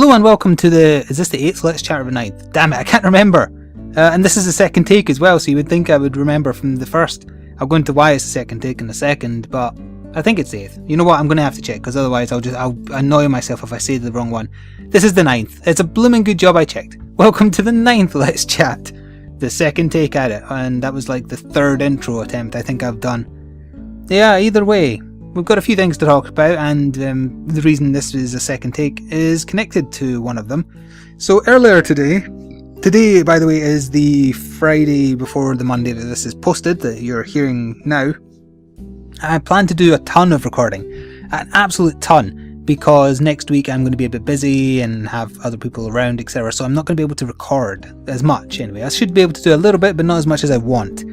Hello and welcome to is this the 8th Let's Chat or the 9th? Damn it, I can't remember. And this is the second take as well, so you would think I would remember from the first. I'll go into why it's the second take in a second, but I think it's the 8th. You know what, I'm going to have to check, because otherwise I'll annoy myself if I say the wrong one. This is the 9th. It's a blooming good job I checked. Welcome to the 9th Let's Chat. The second take at it, and that was like the third intro attempt I think I've done. Yeah, either way. We've got a few things to talk about, and the reason this is a second take is connected to one of them. So earlier today by the way is the Friday before the Monday that this is posted, that you're hearing now, I plan to do a ton of recording, an absolute ton, because next week I'm going to be a bit busy and have other people around, etc. So I'm not going to be able to record as much anyway. I should be able to do a little bit, but not as much as I want.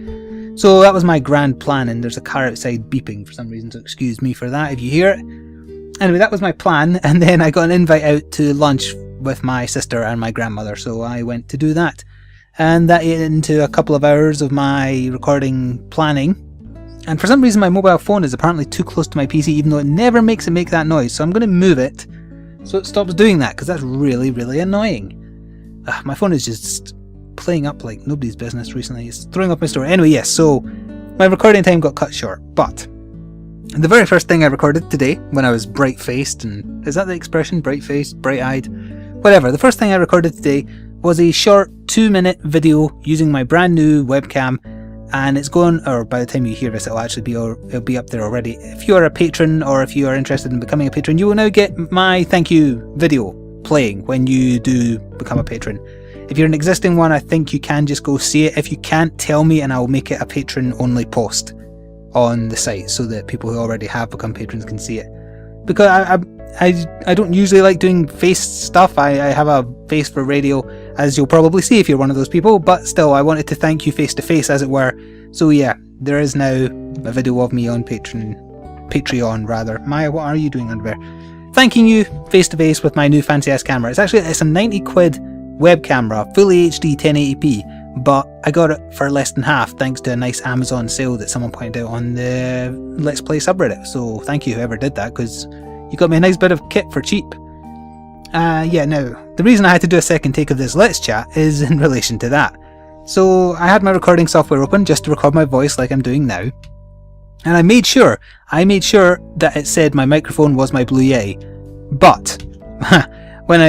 So that was my grand plan, and there's a car outside beeping for some reason, so excuse me for that if you hear it. Anyway, that was my plan, and then I got an invite out to lunch with my sister and my grandmother, so I went to do that. And that ate into a couple of hours of my recording planning. And for some reason my mobile phone is apparently too close to my PC, even though it never makes it make that noise, so I'm going to move it so it stops doing that, because that's really, really annoying. My phone is just playing up like nobody's business recently. It's throwing up my story. Anyway, yes, so my recording time got cut short, but the very first thing I recorded today, when I was bright-faced, and is that the expression? Bright-faced, bright-eyed? Whatever. The first thing I recorded today was a short 2-minute video using my brand new webcam, and it's going, or by the time you hear this it'll actually be, it'll be up there already. If you are a patron, or if you are interested in becoming a patron, you will now get my thank you video playing when you do become a patron. If you're an existing one, I think you can just go see it. If you can't, tell me and I'll make it a patron-only post on the site so that people who already have become patrons can see it. Because I don't usually like doing face stuff. I have a face for radio, as you'll probably see if you're one of those people, but still, I wanted to thank you face-to-face, as it were. So yeah, there is now a video of me on Patreon rather. Maya, what are you doing under there? Thanking you face-to-face with my new fancy-ass camera. It's a 90 quid web camera, fully HD 1080p, but I got it for less than half thanks to a nice Amazon sale that someone pointed out on the Let's Play subreddit. So thank you whoever did that, because you got me a nice bit of kit for cheap. Yeah, now, the reason I had to do a second take of this Let's Chat is in relation to that. So I had my recording software open just to record my voice like I'm doing now, and I made sure that it said my microphone was my Blue Yeti, but when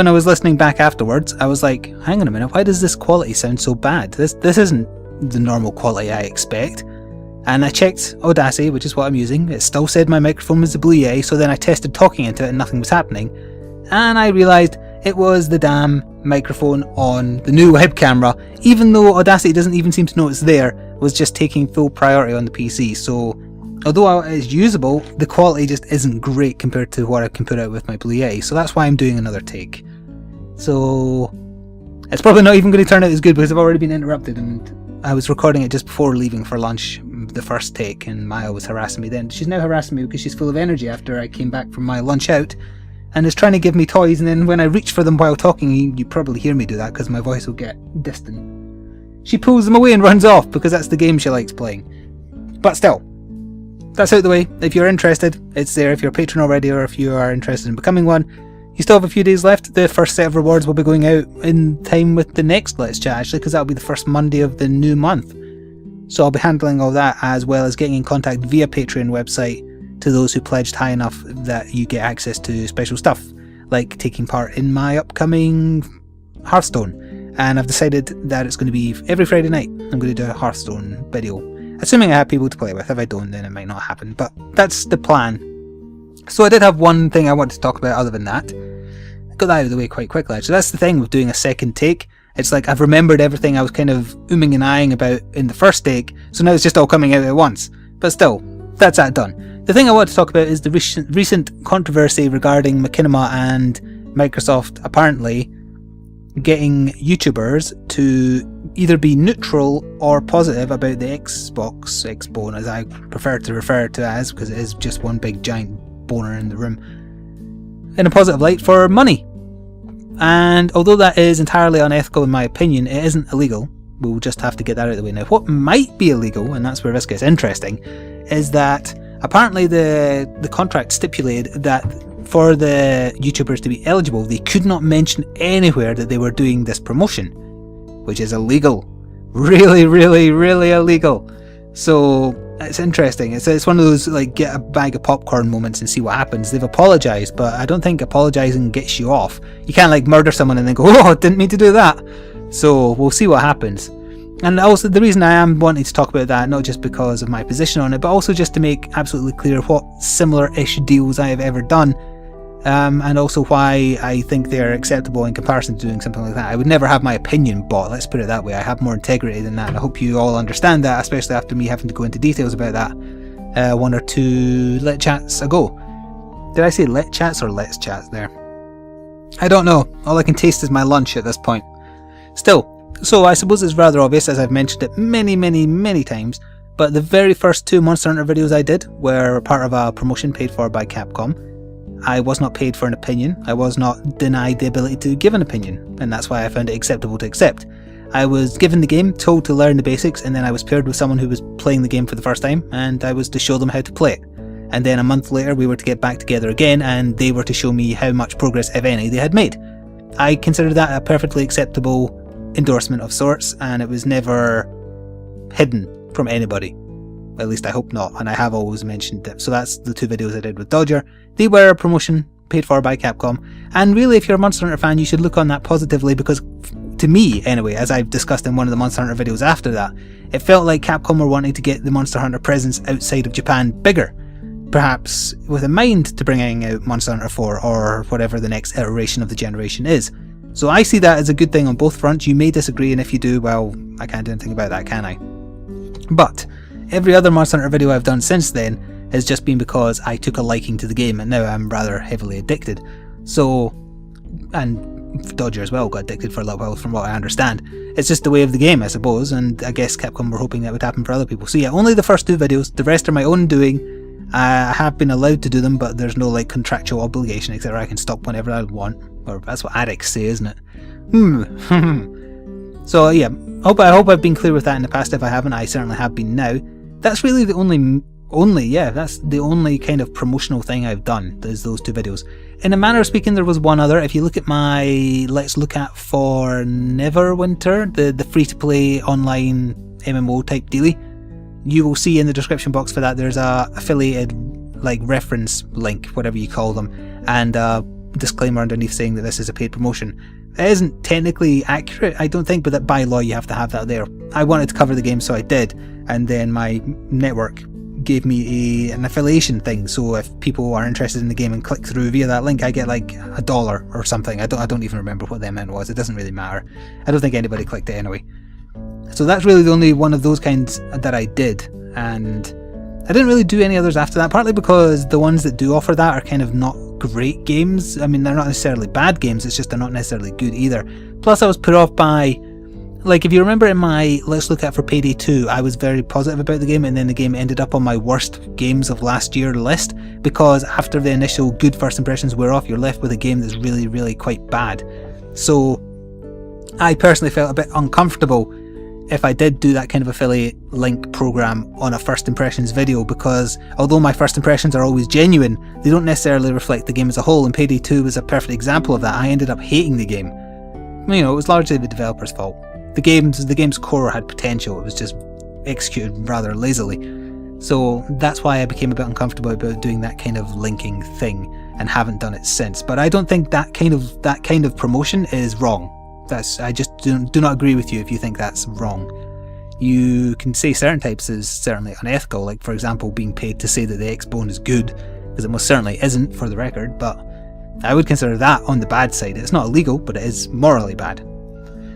I was listening back afterwards, I was like, hang on a minute, why does this quality sound so bad? This isn't the normal quality I expect. And I checked Audacity, which is what I'm using. It still said my microphone was the Blue Yeti, so then I tested talking into it and nothing was happening. And I realised it was the damn microphone on the new web camera, even though Audacity doesn't even seem to know it's there, was just taking full priority on the PC. So although it's usable, the quality just isn't great compared to what I can put out with my Blue Yeti, so that's why I'm doing another take. So it's probably not even going to turn out as good because I've already been interrupted, and I was recording it just before leaving for lunch, the first take, and Maya was harassing me then. She's now harassing me because she's full of energy after I came back from my lunch out, and is trying to give me toys, and then when I reach for them while talking, you probably hear me do that because my voice will get distant. She pulls them away and runs off because that's the game she likes playing. But still, that's out the way. If you're interested, it's there. If you're a patron already, or if you are interested in becoming one, you still have a few days left. The first set of rewards will be going out in time with the next Let's Chat, actually, because that'll be the first Monday of the new month. So I'll be handling all that, as well as getting in contact via Patreon website to those who pledged high enough that you get access to special stuff, like taking part in my upcoming Hearthstone. And I've decided that it's going to be every Friday night. I'm going to do a Hearthstone video, assuming I have people to play with. If I don't, then it might not happen, but that's the plan. So I did have one thing I wanted to talk about other than that. I got that out of the way quite quickly, actually. That's the thing with doing a second take. It's like I've remembered everything I was kind of umming and ahhing about in the first take, so now it's just all coming out at once. But still, that's that done. The thing I want to talk about is the recent controversy regarding Machinima and Microsoft apparently getting YouTubers to either be neutral or positive about the Xbone, as I prefer to refer to it as, because it is just one big giant boner in the room, in a positive light for money. And although that is entirely unethical in my opinion, it isn't illegal. We'll just have to get that out of the way now. What might be illegal, and that's where this gets interesting, is that apparently the contract stipulated that for the YouTubers to be eligible, they could not mention anywhere that they were doing this promotion, which is illegal. Really, really, really illegal. So it's interesting. It's one of those like get a bag of popcorn moments and see what happens. They've apologised, but I don't think apologising gets you off. You can't like murder someone and then go, oh, didn't mean to do that. So we'll see what happens. And also the reason I am wanting to talk about that, not just because of my position on it, but also just to make absolutely clear what similar-ish deals I have ever done, and also why I think they're acceptable in comparison to doing something like that. I would never have my opinion bought, let's put it that way. I have more integrity than that, and I hope you all understand that, especially after me having to go into details about that one or two Let Chats ago. Did I say Let Chats or Let's Chats there? I don't know. All I can taste is my lunch at this point. Still, so I suppose it's rather obvious, as I've mentioned it many times, but the very first 2 Monster Hunter videos I did were part of a promotion paid for by Capcom. I was not paid for an opinion. I was not denied the ability to give an opinion, and that's why I found it acceptable to accept. I was given the game, told to learn the basics, and then I was paired with someone who was playing the game for the first time, and I was to show them how to play it. And then a month later we were to get back together again, and they were to show me how much progress, if any, they had made. I consider that a perfectly acceptable endorsement of sorts, and it was never hidden from anybody. At least I hope not, and I have always mentioned it. So that's the 2 videos I did with Dodger. They were a promotion paid for by Capcom, and really if you're a Monster Hunter fan you should look on that positively, because to me anyway, as I've discussed in one of the Monster Hunter videos after that, it felt like Capcom were wanting to get the Monster Hunter presence outside of Japan bigger, perhaps with a mind to bringing out Monster Hunter 4 or whatever the next iteration of the generation is. So I see that as a good thing on both fronts. You may disagree, and if you do, well, I can't do anything about that, can I? But every other Monster Hunter video I've done since then has just been because I took a liking to the game, and now I'm rather heavily addicted. So, and Dodger as well got addicted for a little while from what I understand. It's just the way of the game, I suppose, and I guess Capcom were hoping that would happen for other people. So yeah, only the first 2 videos, the rest are my own doing. I have been allowed to do them, but there's no like contractual obligation, etc. I can stop whenever I want. Or that's what addicts say, isn't it? So yeah, I hope I've been clear with that in the past. If I haven't, I certainly have been now. That's really the that's the only kind of promotional thing I've done, is those 2 videos. In a manner of speaking, there was one other. If you look at my Let's Look At for Neverwinter, the free-to-play online MMO type dealie, you will see in the description box for that there's a affiliated like reference link, whatever you call them, and disclaimer underneath saying that this is a paid promotion. It isn't technically accurate, I don't think, but that by law you have to have that there. I wanted to cover the game, so I did, and then my network gave me an affiliation thing, so if people are interested in the game and click through via that link, I get like $1 or something. I don't even remember what the amount was. It doesn't really matter. I don't think anybody clicked it anyway. So that's really the only one of those kinds that I did, and I didn't really do any others after that, partly because the ones that do offer that are kind of not great games. I mean, they're not necessarily bad games, it's just they're not necessarily good either. Plus I was put off by, like, if you remember in my Let's Look At for Payday 2, I was very positive about the game, and then the game ended up on my worst games of last year list, because after the initial good first impressions wear off, you're left with a game that's really, really quite bad. So I personally felt a bit uncomfortable if I did do that kind of affiliate link program on a first impressions video, because although my first impressions are always genuine, they don't necessarily reflect the game as a whole, and Payday 2 was a perfect example of that. I ended up hating the game. You know, it was largely the developer's fault. The game's core had potential, it was just executed rather lazily. So that's why I became a bit uncomfortable about doing that kind of linking thing, and haven't done it since. But I don't think that kind of promotion is wrong. I just do not agree with you if you think that's wrong. You can say certain types is certainly unethical, like for example being paid to say that the X-Bone is good, because it most certainly isn't, for the record, but I would consider that on the bad side. It's not illegal, but it is morally bad.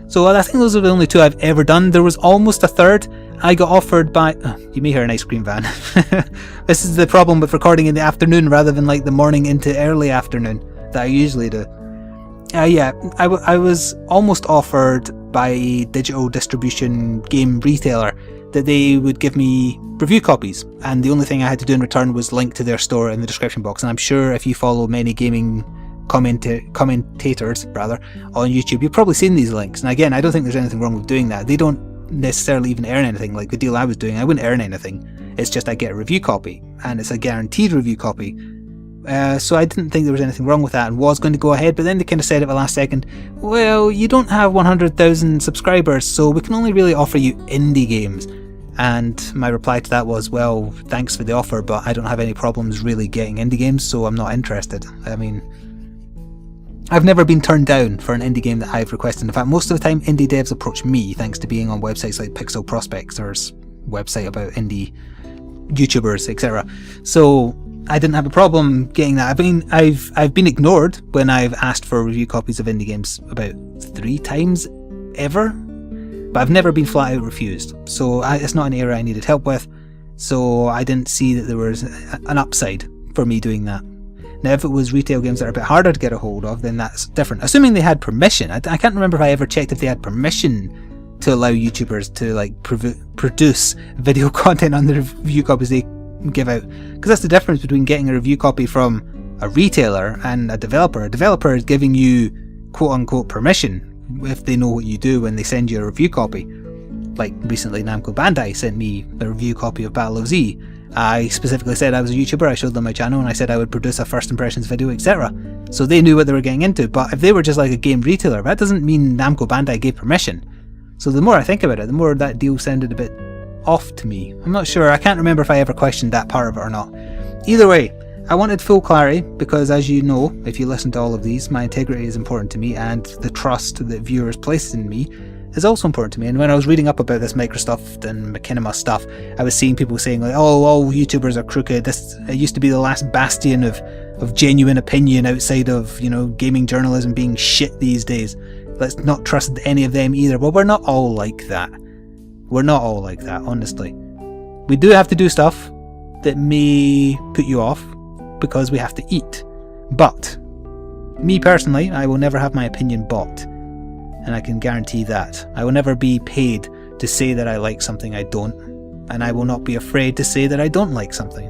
So I think those are the only 2 I've ever done. There was almost a third. I got offered by... you may hear an ice cream van. This is the problem with recording in the afternoon rather than like the morning into early afternoon that I usually do. Yeah, I was almost offered by a digital distribution game retailer that they would give me review copies, and the only thing I had to do in return was link to their store in the description box. And I'm sure if you follow many gaming commentators on YouTube, you've probably seen these links. And again, I don't think there's anything wrong with doing that. They don't necessarily even earn anything. Like the deal I was doing, I wouldn't earn anything. It's just I get a review copy, and it's a guaranteed review copy. So I didn't think there was anything wrong with that and was going to go ahead, but then they kind of said at the last second, well, you don't have 100,000 subscribers, so we can only really offer you indie games. And my reply to that was, well, thanks for the offer, but I don't have any problems really getting indie games, so I'm not interested. I mean, I've never been turned down for an indie game that I've requested. In fact, most of the time indie devs approach me thanks to being on websites like Pixel Prospector's website about indie YouTubers, etc. So I didn't have a problem getting that. I've been ignored when I've asked for review copies of indie games about 3 times ever, but I've never been flat out refused. So it's not an area I needed help with, so I didn't see that there was an upside for me doing that. Now, if it was retail games that are a bit harder to get a hold of, then that's different. Assuming they had permission. I can't remember if I ever checked if they had permission to allow YouTubers to like produce video content on the review copies they give out. Because that's the difference between getting a review copy from a retailer and a developer. A developer is giving you quote-unquote permission if they know what you do when they send you a review copy. Like recently Namco Bandai sent me a review copy of Battle of Z. I specifically said I was a YouTuber, I showed them my channel and I said I would produce a first impressions video, etc. So they knew what they were getting into, but if they were just like a game retailer, that doesn't mean Namco Bandai gave permission. So the more I think about it, the more that deal sounded a bit off to me. I'm not sure, I can't remember if I ever questioned that part of it or not. Either way, I wanted full clarity because, as you know, if you listen to all of these, my integrity is important to me and the trust that viewers place in me is also important to me. And when I was reading up about this Microsoft and Machinima stuff, I was seeing people saying like, oh, all YouTubers are crooked. It used to be the last bastion of genuine opinion outside of, you know, gaming journalism being shit these days. Let's not trust any of them either. Well, we're not all like that. We're not all like that, honestly. We do have to do stuff that may put you off because we have to eat. But me personally, I will never have my opinion bought. And I can guarantee that. I will never be paid to say that I like something I don't. And I will not be afraid to say that I don't like something.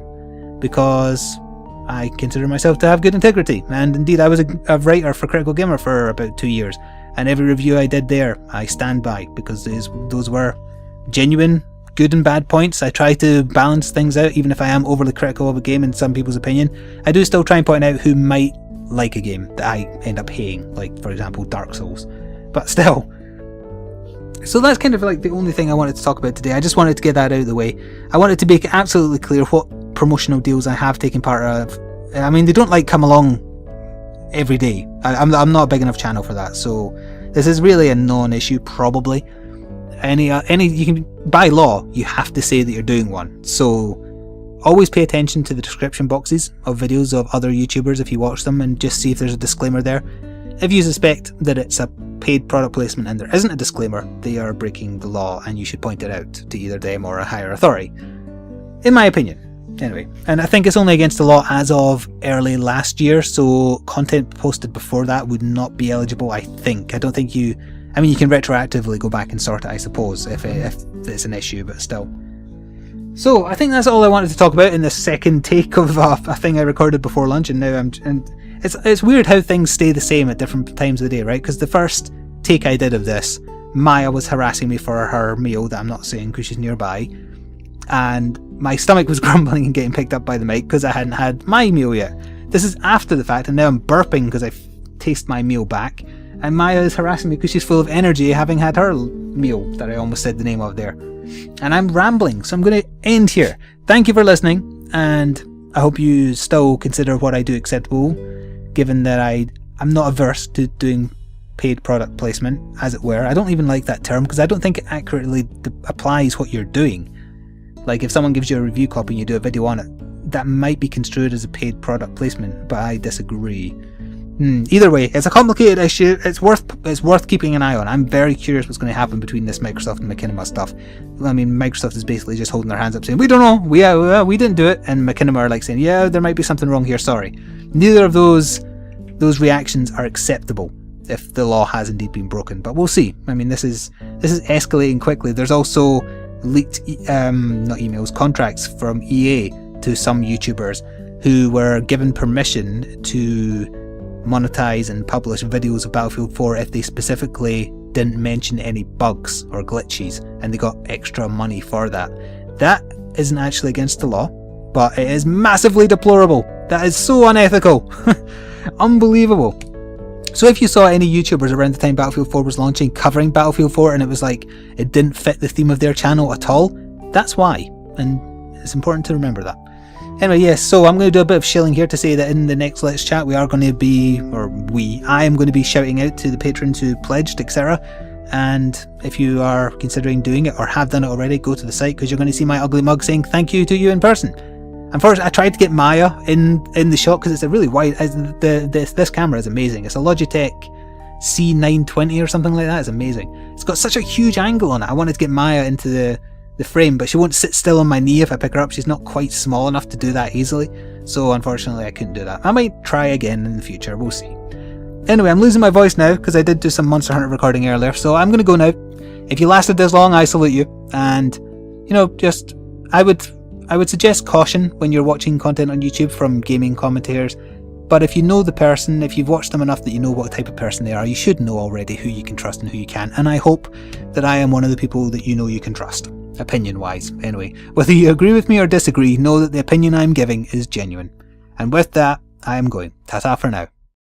Because I consider myself to have good integrity. And indeed, I was a writer for Critical Gamer for about 2 years. And every review I did there, I stand by. Because those were genuine, good and bad points. I try to balance things out, even if I am overly critical of a game in some people's opinion. I do still try and point out who might like a game that I end up hating. Like, for example, Dark Souls. But still. So that's kind of like the only thing I wanted to talk about today. I just wanted to get that out of the way. I wanted to make it absolutely clear what promotional deals I have taken part of. I mean, they don't like come along every day. I'm not a big enough channel for that. So this is really a non-issue, probably. You can, by law, you have to say that you're doing one. So always pay attention to the description boxes of videos of other YouTubers if you watch them and just see if there's a disclaimer there. If you suspect that it's a paid product placement and there isn't a disclaimer, they are breaking the law and you should point it out to either them or a higher authority. In my opinion. Anyway, and I think it's only against the law as of early last year, so content posted before that would not be eligible, I think. I don't think you can retroactively go back and sort it, I suppose, if it's an issue, but still. So, I think that's all I wanted to talk about in this second take of a thing I recorded before lunch, and now it's weird how things stay the same at different times of the day, right? Because the first take I did of this, Maya was harassing me for her meal that I'm not saying because she's nearby, and my stomach was grumbling and getting picked up by the mic because I hadn't had my meal yet. This is after the fact, and now I'm burping because I taste my meal back, and Maya is harassing me because she's full of energy having had her meal that I almost said the name of there. And I'm rambling, so I'm going to end here. Thank you for listening, and I hope you still consider what I do acceptable, given that I'm not averse to doing paid product placement, as it were. I don't even like that term because I don't think it accurately applies what you're doing. Like if someone gives you a review copy and you do a video on it, that might be construed as a paid product placement, but I disagree. Either way, it's a complicated issue. It's worth keeping an eye on. I'm very curious what's going to happen between this Microsoft and Machinima stuff. I mean, Microsoft is basically just holding their hands up saying, we don't know, we didn't do it, and Machinima are like saying, yeah, there might be something wrong here, sorry. Neither of those reactions are acceptable if the law has indeed been broken, but we'll see. I mean, this is escalating quickly. There's also leaked contracts from EA to some YouTubers who were given permission to monetize and publish videos of Battlefield 4 if they specifically didn't mention any bugs or glitches, and they got extra money for that. That isn't actually against the law, but it is massively deplorable That is so unethical. Unbelievable. So if you saw any YouTubers around the time Battlefield 4 was launching covering Battlefield 4 and it was like it didn't fit the theme of their channel at all, that's why, and it's important to remember that. Anyway, yes, so I'm going to do a bit of shilling here to say that in the next Let's Chat I am going to be shouting out to the patrons who pledged, etc. And if you are considering doing it or have done it already, go to the site because you're going to see my ugly mug saying thank you to you in person. And first, I tried to get Maya in the shot because it's a really wide. This camera is amazing. It's a Logitech C920 or something like that. It's amazing. It's got such a huge angle on it. I wanted to get Maya into the frame, but she won't sit still on my knee if I pick her up. She's not quite small enough to do that easily. So unfortunately, I couldn't do that. I might try again in the future. We'll see. Anyway, I'm losing my voice now because I did do some Monster Hunter recording earlier. So I'm going to go now. If you lasted this long, I salute you. And just I would suggest caution when you're watching content on YouTube from gaming commentators, but if you know the person, if you've watched them enough that you know what type of person they are, you should know already who you can trust and who you can't, and I hope that I am one of the people that you can trust, opinion-wise. Anyway, whether you agree with me or disagree, know that the opinion I'm giving is genuine. And with that, I am going. Ta-ta for now.